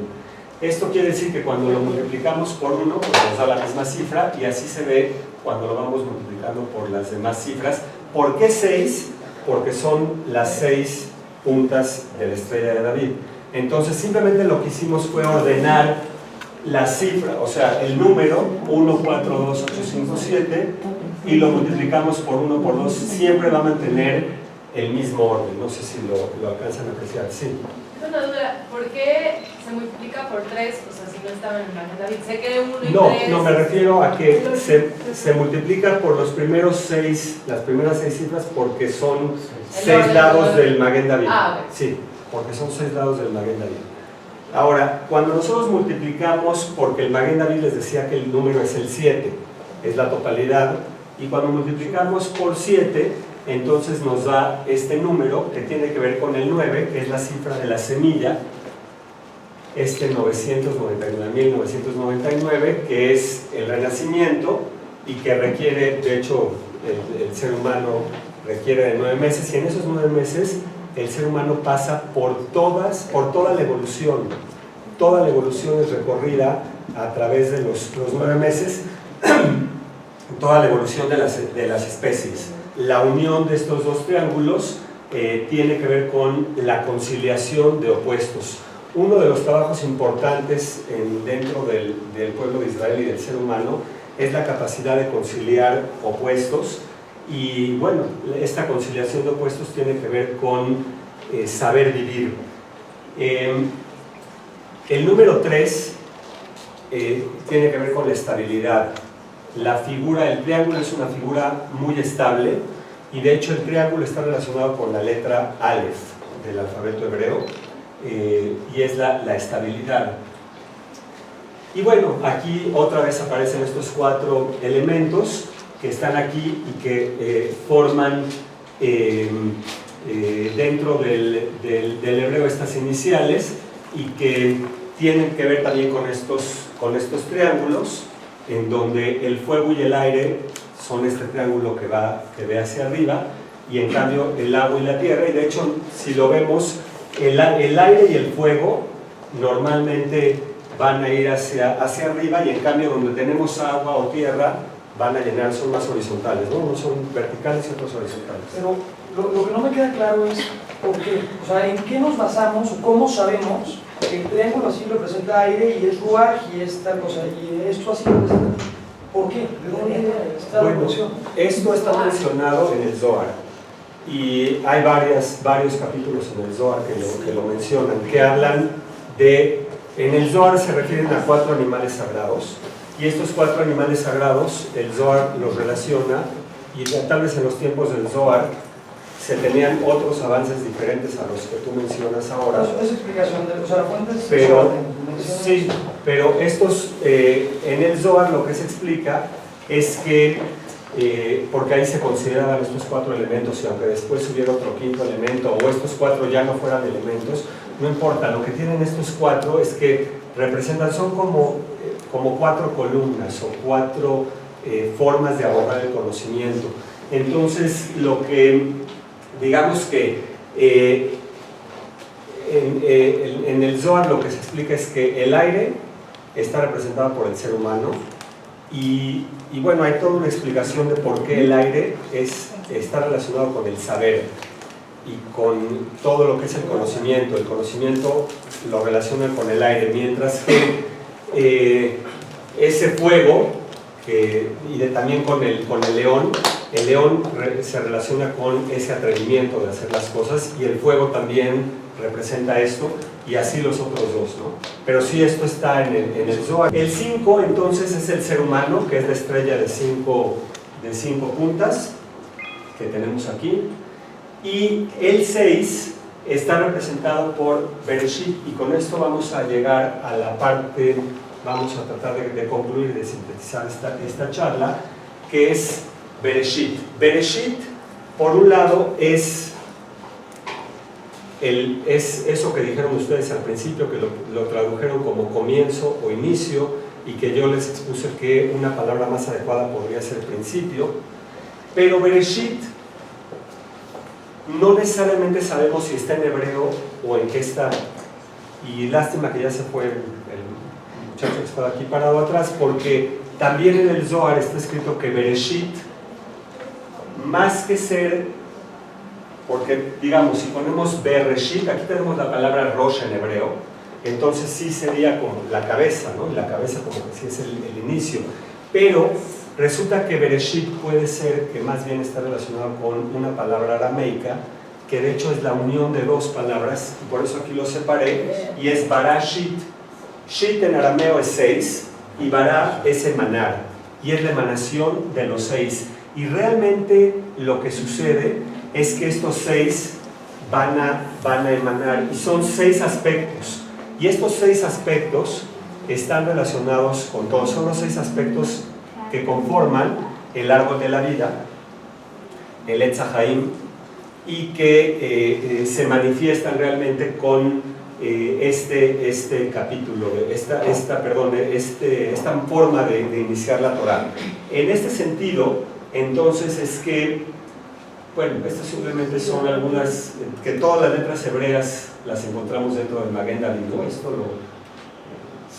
Esto quiere decir que cuando lo multiplicamos por 1, pues nos da la misma cifra y así se ve cuando lo vamos multiplicando por las demás cifras. ¿Por qué 6? Porque son las 6 puntas de la estrella de David. Entonces simplemente lo que hicimos fue ordenar la cifra, o sea, el número 1, 4, 2, 8, 5, 7 y lo multiplicamos por 1 por 2, siempre va a mantener el mismo orden. No sé si lo alcanzan a apreciar. Sí. Es una duda, ¿por qué se multiplica por 3? O sea, si no estaba en el Magen David, sé que 1 y 3... No, me refiero a que se multiplica por los primeros 6, las primeras 6 cifras porque son 6 lados del Magen David. Ah, ok. Sí, porque son 6 lados del Magen David. Ahora, cuando nosotros multiplicamos, porque el Magen David les decía que el número es el 7, es la totalidad, y cuando multiplicamos por 7, entonces nos da este número que tiene que ver con el 9, que es la cifra de la semilla, este 999.999, que es el renacimiento y que requiere, de hecho, el ser humano requiere de 9 meses, y en esos 9 meses el ser humano pasa por toda la evolución. Toda la evolución es recorrida a través de los 9 meses, toda la evolución de las especies. La unión de estos dos triángulos tiene que ver con la conciliación de opuestos. Uno de los trabajos importantes dentro del pueblo de Israel y del ser humano es la capacidad de conciliar opuestos, y bueno, esta conciliación de opuestos tiene que ver con saber vivir. El número 3 tiene que ver con la estabilidad, la figura, el triángulo es una figura muy estable, y de hecho el triángulo está relacionado con la letra Aleph del alfabeto hebreo, y es la estabilidad. Y bueno, aquí otra vez aparecen estos 4 elementos que están aquí y que forman dentro del hebreo estas iniciales, y que tienen que ver también con estos triángulos, en donde el fuego y el aire son este triángulo que ve hacia arriba, y en cambio el agua y la tierra. Y de hecho, si lo vemos, el aire y el fuego normalmente van a ir hacia arriba, y en cambio donde tenemos agua o tierra van a llenar, son más horizontales, ¿no? Unos son verticales y otros horizontales. Pero lo que no me queda claro es por qué, o sea, en qué nos basamos o cómo sabemos que el triángulo así representa aire y es ruaj y es tal cosa, y esto así representa. ¿Por qué? ¿De dónde está la evolución? Esto está mencionado en el Zohar, y hay varios capítulos en el Zohar que lo mencionan, que hablan de, en el Zohar se refieren a 4 animales sagrados, y estos 4 animales sagrados el Zohar los relaciona, y tal vez en los tiempos del Zohar se tenían otros avances diferentes a los que tú mencionas ahora. Es explicación, o sea, la fuente es pero, sí, pero estos, en el Zohar lo que se explica es que, porque ahí se consideraban estos 4 elementos, y aunque después hubiera otro 5.º elemento, o estos 4 ya no fueran elementos, no importa, lo que tienen estos 4 es que representan, son como 4 columnas, o 4 formas de abordar el conocimiento. Entonces, lo que, digamos que en el Zohar lo que se explica es que el aire está representado por el ser humano, y bueno, hay toda una explicación de por qué el aire está relacionado con el saber y con todo lo que es el conocimiento. El conocimiento lo relaciona con el aire, mientras que ese fuego, y también con el león se relaciona con ese atrevimiento de hacer las cosas, y el fuego también representa esto, y así los otros 2, ¿no? Pero sí, esto está en el Zohar. El 5 entonces es el ser humano, que es la estrella de 5 puntas que tenemos aquí, y el 6 está representado por Bereshit, y con esto vamos a llegar a la parte, vamos a tratar de concluir, de sintetizar esta charla, que es Bereshit. Bereshit, por un lado, es eso que dijeron ustedes al principio, que lo tradujeron como comienzo o inicio, y que yo les expuse que una palabra más adecuada podría ser principio. Pero Bereshit no necesariamente sabemos si está en hebreo o en qué está, y lástima que ya se fue el muchacho que estaba aquí parado atrás, porque también en el Zohar está escrito que Bereshit, más que ser, porque digamos, si ponemos Bereshit, aquí tenemos la palabra Rosh en hebreo, entonces sí sería como la cabeza, ¿no? Y la cabeza como que sí es el inicio, pero resulta que Bereshit puede ser que más bien está relacionado con una palabra arameica, que de hecho es la unión de 2 palabras, y por eso aquí lo separé, y es Barashit. Shit en arameo es 6, y Bara es emanar, y es la emanación de los 6. Y realmente lo que sucede es que estos 6 van a emanar, y son 6 aspectos, y estos 6 aspectos están relacionados con todos, son los 6 aspectos que conforman el árbol de la vida, el Etz Haim, y que se manifiestan realmente con este capítulo, esta forma de iniciar la Torah. En este sentido, entonces, es que, bueno, estas simplemente son algunas, que todas las letras hebreas las encontramos dentro del Maguen David, ¿no? Esto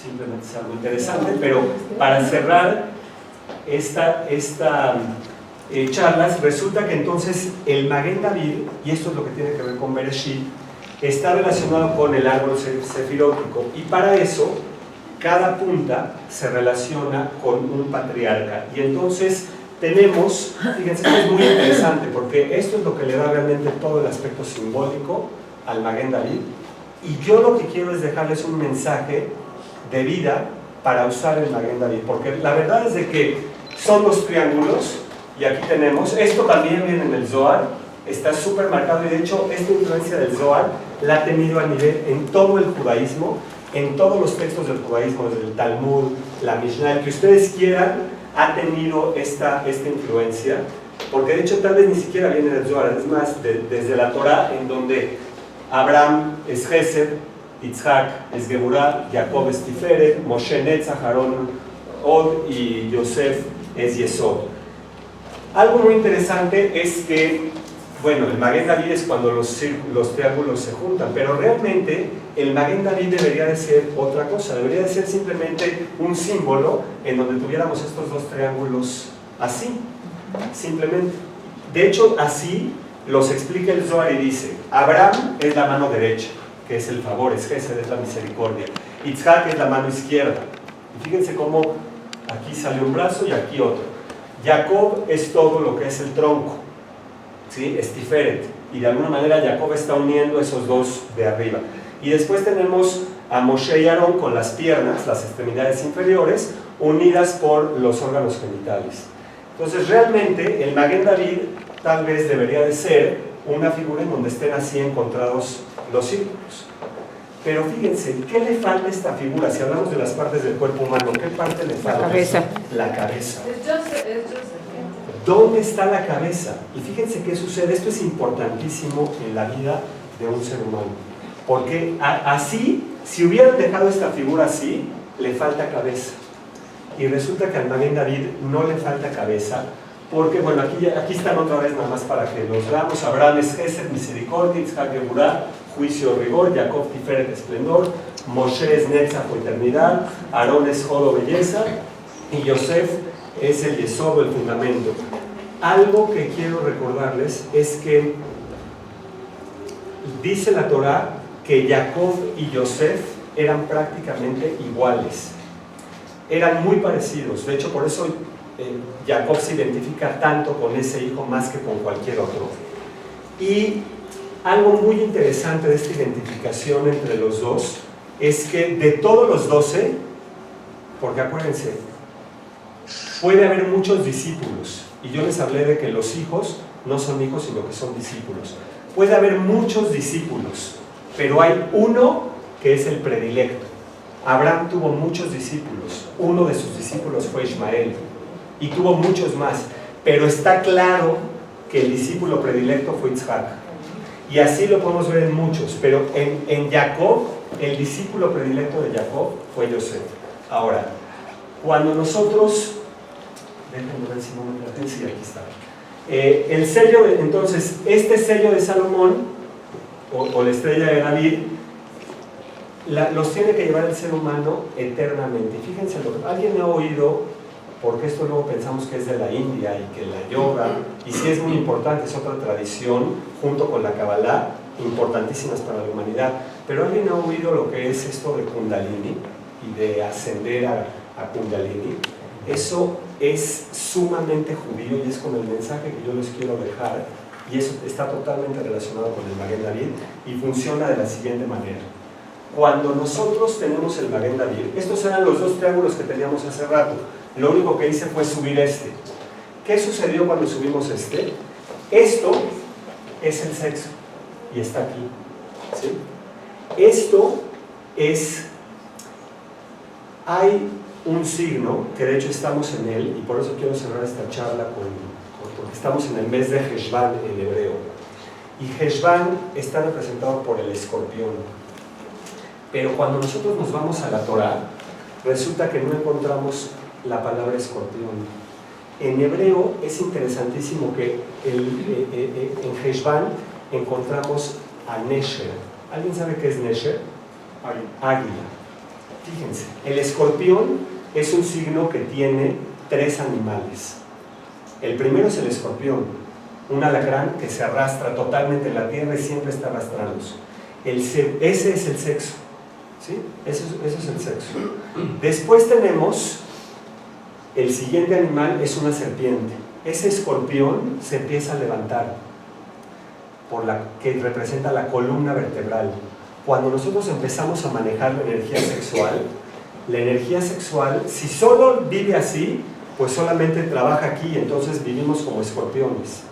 simplemente es algo interesante, pero para cerrar esta charlas, resulta que entonces el Maguen David, y esto es lo que tiene que ver con Bereshit, está relacionado con el árbol sefirótico, y para eso cada punta se relaciona con un patriarca, y entonces tenemos, fíjense, esto es muy interesante porque esto es lo que le da realmente todo el aspecto simbólico al Maguen David, y yo lo que quiero es dejarles un mensaje de vida para usar el Maguen David, porque la verdad es de que son dos triángulos, y aquí tenemos, esto también viene en el Zohar, está súper marcado, y de hecho esta influencia del Zohar la ha tenido a nivel en todo el judaísmo, en todos los textos del judaísmo, desde el Talmud, la Mishnah, el que ustedes quieran, ha tenido esta influencia, porque de hecho tal vez ni siquiera viene del Zohar, es más, desde la Torah, en donde Abraham es Gesed, Yitzhak es Geburah, Jacob es Tiferet, Moshe Netzach, Aarón Od y Yosef es Yesod. Algo muy interesante es que, bueno, el Maguen David es cuando los triángulos se juntan, pero realmente el Maguen David debería de ser otra cosa, debería de ser simplemente un símbolo en donde tuviéramos estos dos triángulos así, simplemente. De hecho, así los explica el Zohar y dice, Abraham es la mano derecha, que es el favor, es Gesed, es la misericordia. Yitzhak es la mano izquierda. Y fíjense cómo aquí sale un brazo y aquí otro. Jacob es todo lo que es el tronco, ¿sí? Es Tiferet. Y de alguna manera Jacob está uniendo esos dos de arriba. Y después tenemos a Moshe y Aarón con las piernas, las extremidades inferiores, unidas por los órganos genitales. Entonces realmente el Maguen David tal vez debería de ser una figura en donde estén así encontrados los círculos. Pero fíjense, ¿qué le falta a esta figura? Si hablamos de las partes del cuerpo humano, ¿qué parte le falta? La cabeza. La cabeza. Es Joseph. ¿Dónde está la cabeza? Y fíjense qué sucede, esto es importantísimo en la vida de un ser humano. Porque así, si hubieran dejado esta figura así, le falta cabeza. Y resulta que al Maguen David no le falta cabeza, porque, bueno, aquí están otra vez nada más para que los veamos. Abraham es Gesed, misericordia, Yitzhak Geburah, juicio, rigor, Jacob Tiferet, esplendor, Moshe es Netzach o eternidad, Aarón es Jod o belleza, y Yosef es el Yesod o el fundamento. Algo que quiero recordarles es que dice la Torah que Jacob y Yosef eran prácticamente iguales, eran muy parecidos. De hecho, por eso Jacob se identifica tanto con ese hijo más que con cualquier otro. Y algo muy interesante de esta identificación entre los dos es que de todos los 12, porque acuérdense, puede haber muchos discípulos, y yo les hablé de que los hijos no son hijos sino que son discípulos. Puede haber muchos discípulos, pero hay uno que es el predilecto. Abraham tuvo muchos discípulos, uno de sus discípulos fue Ismael, y tuvo muchos más, pero está claro que el discípulo predilecto fue Yitzhak, y así lo podemos ver en muchos, pero en Jacob, el discípulo predilecto de Jacob fue Yosef. Ahora, cuando nosotros, déjenme ver si no me traten, sí, aquí está. El sello, entonces, este sello de Salomón, o la estrella de David, los tiene que llevar el ser humano eternamente. Fíjense, alguien ha oído, porque esto luego pensamos que es de la India y que la yoga, y sí es muy importante, es otra tradición, junto con la Kabbalah, importantísimas para la humanidad, pero alguien ha oído lo que es esto de Kundalini y de ascender a Kundalini. Eso es sumamente judío y es con el mensaje que yo les quiero dejar, y eso está totalmente relacionado con el Maguen David y funciona de la siguiente manera. Cuando nosotros tenemos el Maguen David, estos eran los dos triángulos que teníamos hace rato, lo único que hice fue subir este. ¿Qué sucedió cuando subimos este? Esto es el sexo y está aquí, ¿sí? Esto es, hay un signo, que de hecho estamos en él, y por eso quiero cerrar esta charla porque estamos en el mes de Heshvan en hebreo, y Heshvan está representado por el escorpión. Pero cuando nosotros nos vamos a la Torah, resulta que no encontramos la palabra escorpión. En hebreo es interesantísimo que en Heshvan encontramos a Nesher. ¿Alguien sabe qué es Nesher? Águila. Fíjense, el escorpión es un signo que tiene 3 animales. El primero es el escorpión, un alacrán que se arrastra totalmente en la tierra y siempre está arrastrándose. Ese es el sexo, ¿sí? Ese es el sexo. Después tenemos, el siguiente animal es una serpiente. Ese escorpión se empieza a levantar, que representa la columna vertebral. Cuando nosotros empezamos a manejar la energía sexual, si solo vive así, pues solamente trabaja aquí, entonces vivimos como escorpiones.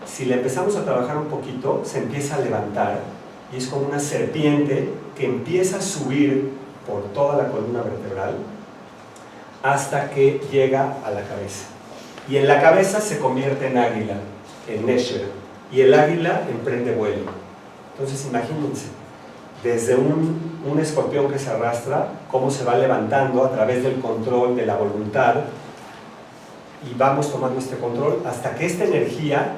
Si le empezamos a trabajar un poquito, se empieza a levantar y es como una serpiente que empieza a subir por toda la columna vertebral hasta que llega a la cabeza. Y en la cabeza se convierte en águila, en Nesher, y el águila emprende vuelo. Entonces imagínense, desde un escorpión que se arrastra, cómo se va levantando a través del control de la voluntad, y vamos tomando este control hasta que esta energía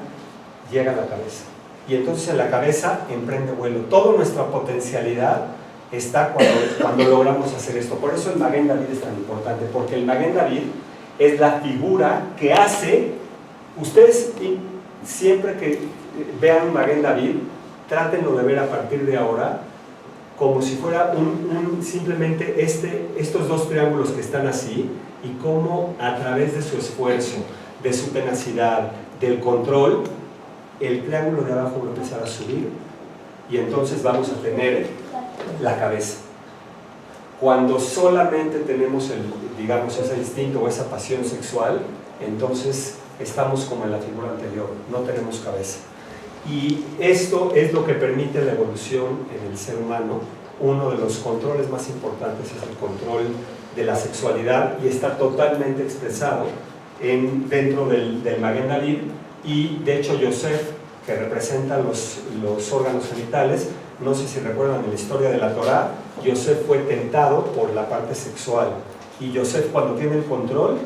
llega a la cabeza. Y entonces en la cabeza emprende vuelo. Toda nuestra potencialidad está cuando logramos hacer esto. Por eso el Maguen David es tan importante, porque el Maguen David es la figura que hace, ustedes siempre que vean un Maguen David, trátenlo de ver a partir de ahora como si fuera simplemente estos dos triángulos que están así, y cómo a través de su esfuerzo, de su tenacidad, del control, el triángulo de abajo va a empezar a subir y entonces vamos a tener la cabeza. Cuando solamente tenemos digamos, ese instinto o esa pasión sexual, entonces estamos como en la figura anterior, no tenemos cabeza. Y esto es lo que permite la evolución en el ser humano. Uno de los controles más importantes es el control de la sexualidad y está totalmente expresado dentro del Maguen David. Y de hecho Yosef, que representa los órganos genitales, no sé si recuerdan en la historia de la Torá, Yosef fue tentado por la parte sexual, y Yosef, cuando tiene el control,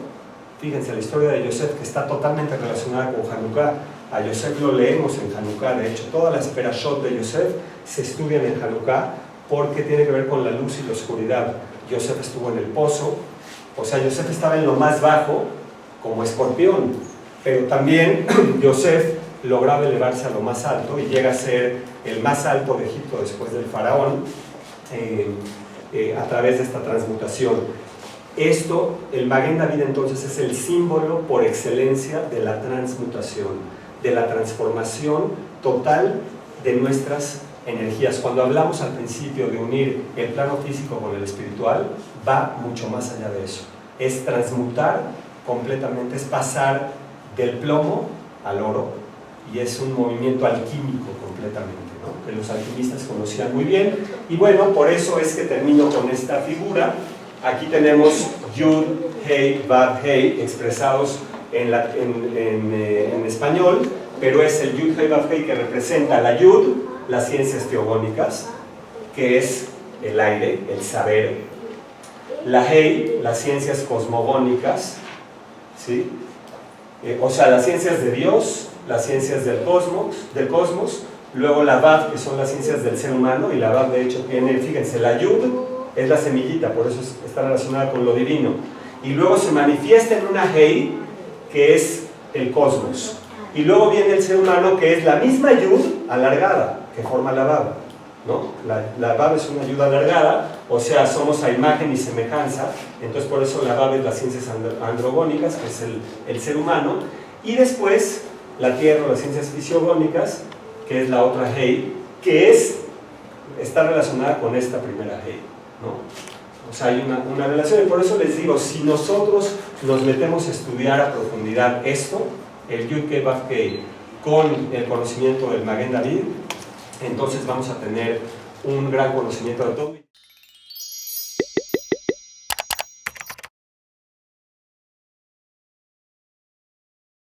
fíjense la historia de Yosef, que está totalmente relacionada con Hanukkah. A Yosef lo leemos en Hanukkah, de hecho todas las perashot de Yosef se estudian en Hanukkah porque tiene que ver con la luz y la oscuridad. Yosef estuvo en el pozo, o sea, Yosef estaba en lo más bajo como escorpión, pero también Yosef lograba elevarse a lo más alto y llega a ser el más alto de Egipto después del faraón a través de esta transmutación. El Maguen David entonces es el símbolo por excelencia de la transmutación, de la transformación total de nuestras energías. Cuando hablamos al principio de unir el plano físico con el espiritual, va mucho más allá de eso. Es transmutar completamente, es pasar del plomo al oro, y es un movimiento alquímico completamente, ¿no? Que los alquimistas conocían muy bien. Y bueno, por eso es que termino con esta figura. Aquí tenemos Yud, Hei, Vav, Hei expresados en español, pero es el Yud, Hei, Vav, Hei que representa la Yud, las ciencias teogónicas, que es el aire, el saber. La Hei, las ciencias cosmogónicas, ¿sí? O sea, las ciencias de Dios, las ciencias del cosmos, luego la Vav, que son las ciencias del ser humano, y la Vav de hecho tiene, fíjense, la Yud es la semillita, por eso está relacionada con lo divino, y luego se manifiesta en una Hei, que es el cosmos, y luego viene el ser humano, que es la misma Yud alargada, que forma la Vav, ¿no? La Vav es una Yud alargada, o sea, somos a imagen y semejanza, entonces por eso la Vav es las ciencias androgónicas, que es el ser humano, y después la Tierra, las ciencias fisiogónicas, que es la otra Hei, que está relacionada con esta primera Hei, ¿no? O sea, hay una relación, y por eso les digo, si nosotros nos metemos a estudiar a profundidad esto, el Yud Kei Vav Kei, con el conocimiento del Maguen David, entonces vamos a tener un gran conocimiento de todo.